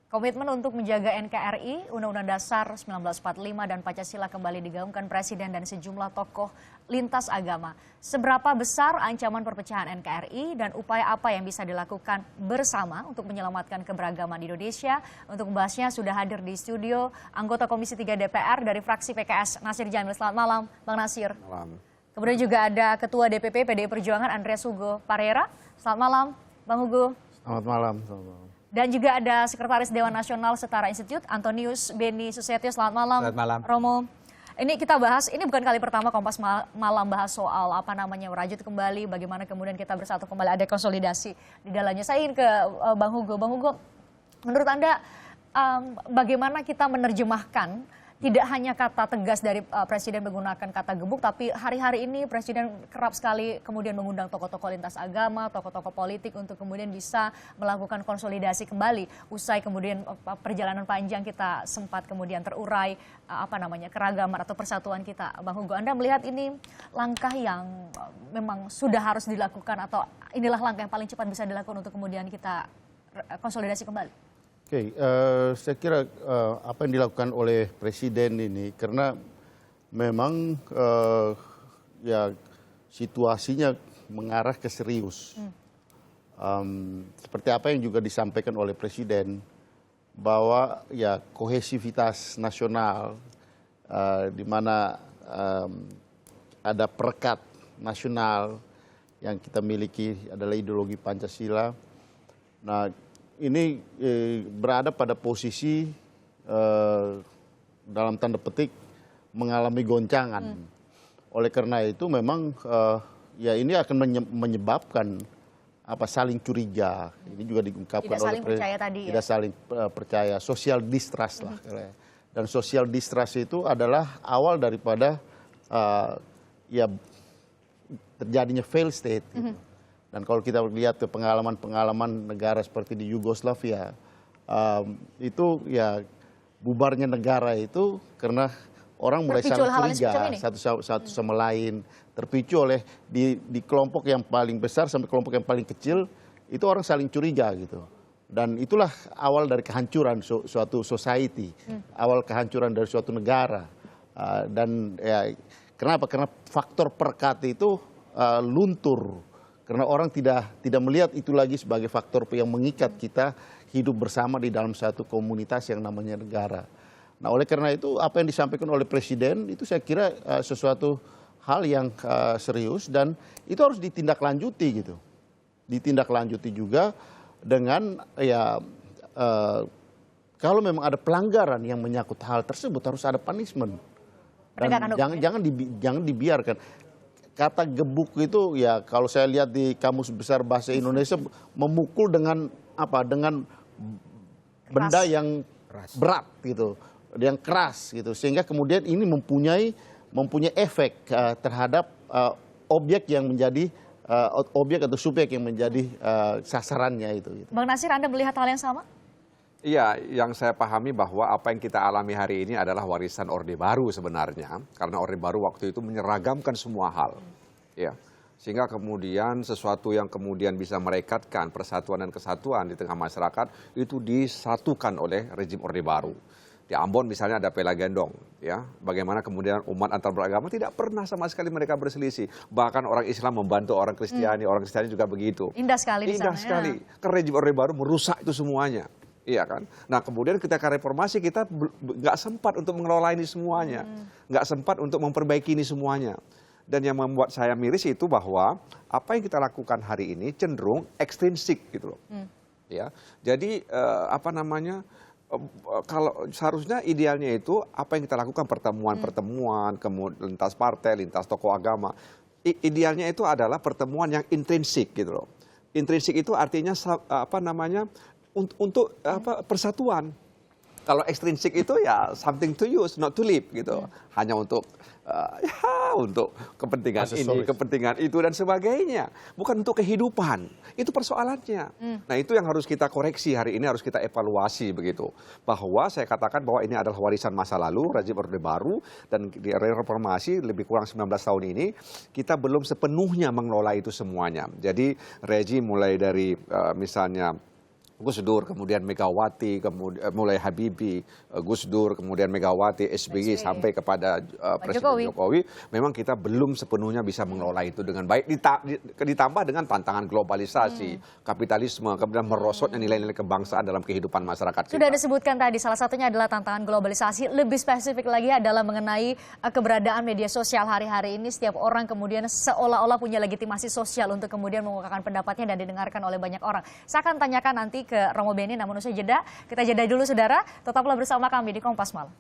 Komitmen untuk menjaga NKRI, Undang-Undang Dasar 1945 dan Pancasila kembali digaungkan Presiden dan sejumlah tokoh lintas agama. Seberapa besar ancaman perpecahan NKRI dan upaya apa yang bisa dilakukan bersama untuk menyelamatkan keberagaman di Indonesia? Untuk membahasnya sudah hadir di studio anggota Komisi 3 DPR dari fraksi PKS, Nasir Jamil. Selamat malam, Bang Nasir. Malam. Kemudian juga ada Ketua DPP PDI Perjuangan Andreas Hugo Parera. Selamat malam, Bang Hugo. Selamat malam. Selamat malam. Dan juga ada Sekretaris Dewan Nasional Setara Institute, Antonius Beni Susetio. Selamat malam, Selamat malam, Romo. Ini kita bahas, ini bukan kali pertama Kompas Malam bahas soal merajut kembali, bagaimana kemudian kita bersatu kembali, ada konsolidasi di dalamnya. Saya ingin ke Bang Hugo. Bang Hugo, menurut Anda bagaimana kita menerjemahkan tidak hanya kata tegas dari Presiden menggunakan kata gebuk, tapi hari-hari ini Presiden kerap sekali kemudian mengundang tokoh-tokoh lintas agama, tokoh-tokoh politik untuk kemudian bisa melakukan konsolidasi kembali. Usai kemudian perjalanan panjang kita sempat kemudian terurai keragaman atau persatuan kita. Bang Hugo, Anda melihat ini langkah yang memang sudah harus dilakukan atau inilah langkah yang paling cepat bisa dilakukan untuk kemudian kita konsolidasi kembali? Oke, saya kira apa yang dilakukan oleh Presiden ini karena memang ya situasinya mengarah ke serius. Seperti apa yang juga disampaikan oleh Presiden bahwa ya kohesivitas nasional di mana ada perekat nasional yang kita miliki adalah ideologi Pancasila. Nah, ini berada pada posisi dalam tanda petik mengalami goncangan. Oleh karena itu memang ya ini akan menyebabkan saling curiga. Ini juga diungkapkan tidak saling percaya tadi ya. Tidak saling percaya, social distrust lah. Dan social distrust itu adalah awal daripada ya terjadinya fail state. Gitu. Dan kalau kita lihat ke pengalaman-pengalaman negara seperti di Yugoslavia, itu ya bubarnya negara itu karena orang mulai saling curiga satu sama lain, terpicu oleh di kelompok yang paling besar sampai kelompok yang paling kecil, itu orang saling curiga gitu. Dan itulah awal dari kehancuran suatu society, awal kehancuran dari suatu negara. Dan ya kenapa? Karena faktor perekat itu luntur. Karena orang tidak melihat itu lagi sebagai faktor yang mengikat kita hidup bersama di dalam satu komunitas yang namanya negara. Nah, oleh karena itu apa yang disampaikan oleh Presiden itu saya kira sesuatu hal yang serius dan itu harus ditindaklanjuti gitu. Ditindaklanjuti juga dengan ya kalau memang ada pelanggaran yang menyangkut hal tersebut harus ada punishment. Dan jangan dibiarkan. Kata gebuk itu ya kalau saya lihat di Kamus Besar Bahasa Indonesia memukul dengan dengan benda yang berat gitu, yang keras gitu, sehingga kemudian ini mempunyai efek terhadap objek yang menjadi objek atau subjek yang menjadi sasarannya itu. Gitu. Bang Nasir, Anda melihat hal yang sama? Iya, yang saya pahami bahwa apa yang kita alami hari ini adalah warisan Orde Baru sebenarnya. Karena Orde Baru waktu itu menyeragamkan semua hal. Ya, sehingga kemudian sesuatu yang kemudian bisa merekatkan persatuan dan kesatuan di tengah masyarakat itu disatukan oleh rezim Orde Baru. Di Ambon misalnya ada Pela Gendong. Ya, bagaimana kemudian umat antar beragama tidak pernah sama sekali mereka berselisih. Bahkan orang Islam membantu orang Kristiani, orang Kristiani juga begitu. Indah sekali di sana. Indah sekali. Karena rezim Orde Baru merusak itu semuanya. Iya kan. Nah kemudian ketika reformasi kita nggak sempat untuk mengelola ini semuanya, nggak sempat untuk memperbaiki ini semuanya. Dan yang membuat saya miris itu bahwa apa yang kita lakukan hari ini cenderung ekstrinsik gitu loh. Ya, jadi kalau seharusnya idealnya itu apa yang kita lakukan pertemuan-pertemuan, kemudian lintas partai, lintas tokoh agama. Idealnya itu adalah pertemuan yang intrinsik gitu loh. Intrinsik itu artinya untuk persatuan. Kalau ekstrinsik itu ya something to use, not to live gitu. Hanya untuk untuk kepentingan ini, kepentingan itu dan sebagainya. Bukan untuk kehidupan. Itu persoalannya. Nah, itu yang harus kita koreksi hari ini, harus kita evaluasi begitu. Bahwa saya katakan bahwa ini adalah warisan masa lalu, rezim Orde Baru, dan di reformasi lebih kurang 19 tahun ini kita belum sepenuhnya mengelola itu semuanya. Jadi rezim mulai dari misalnya Gus Dur, kemudian Megawati, kemudian mulai Habibie, Gus Dur, kemudian Megawati, SBY sampai kepada Presiden Jokowi, memang kita belum sepenuhnya bisa mengelola itu dengan baik. Ditambah dengan tantangan globalisasi, kapitalisme, kemudian merosotnya nilai-nilai kebangsaan dalam kehidupan masyarakat kita. Sudah disebutkan tadi, salah satunya adalah tantangan globalisasi. Lebih spesifik lagi adalah mengenai keberadaan media sosial hari-hari ini. Setiap orang kemudian seolah-olah punya legitimasi sosial untuk kemudian mengungkapkan pendapatnya dan didengarkan oleh banyak orang. Saya akan tanyakan nanti ke Romo Beni, namun usai jeda. Kita jeda dulu saudara, tetaplah bersama kami di Kompas Malam.